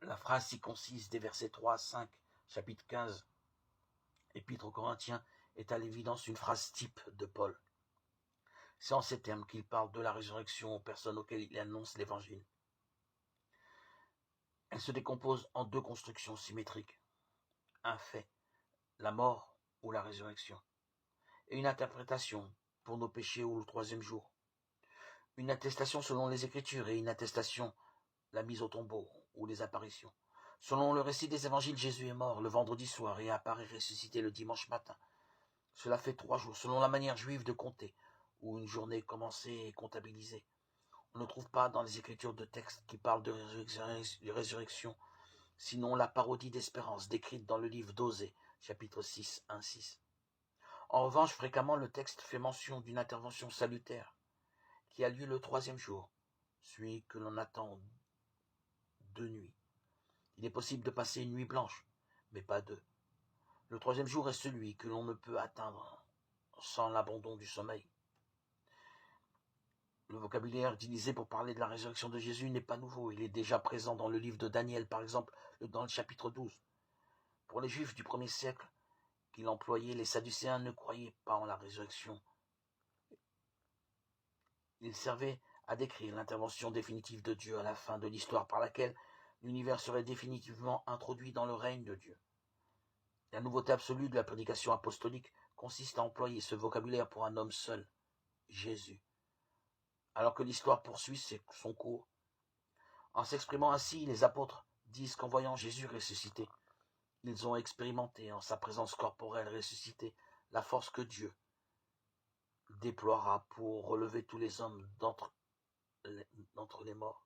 La phrase si concise des versets 3 à 5, chapitre 15, épître aux Corinthiens, est à l'évidence une phrase type de Paul. C'est en ces termes qu'il parle de la résurrection aux personnes auxquelles il annonce l'évangile. Elle se décompose en deux constructions symétriques. Un fait, la mort ou la résurrection, et une interprétation pour nos péchés ou le troisième jour. Une attestation selon les Écritures et une attestation, la mise au tombeau ou les apparitions. Selon le récit des évangiles, Jésus est mort le vendredi soir et apparaît ressuscité le dimanche matin. Cela fait 3 jours, selon la manière juive de compter, où une journée commencée et comptabilisée. On ne trouve pas dans les Écritures de textes qui parlent de résurrection, sinon la parodie d'espérance décrite dans le livre d'Osée, chapitre 6, 1-6. En revanche, fréquemment, le texte fait mention d'une intervention salutaire qui a lieu le troisième jour, celui que l'on attend de nuit. Il est possible de passer une nuit blanche, mais pas deux. Le troisième jour est celui que l'on ne peut atteindre sans l'abandon du sommeil. Le vocabulaire utilisé pour parler de la résurrection de Jésus n'est pas nouveau. Il est déjà présent dans le livre de Daniel, par exemple, dans le chapitre 12. Pour les Juifs du 1er siècle qu'il employait, les Sadducéens ne croyaient pas en la résurrection. Il servait à décrire l'intervention définitive de Dieu à la fin de l'histoire par laquelle l'univers serait définitivement introduit dans le règne de Dieu. La nouveauté absolue de la prédication apostolique consiste à employer ce vocabulaire pour un homme seul, Jésus, alors que l'histoire poursuit son cours. En s'exprimant ainsi, les apôtres disent qu'en voyant Jésus ressuscité, ils ont expérimenté en sa présence corporelle ressuscitée la force que Dieu déploiera pour relever tous les hommes d'entre les morts.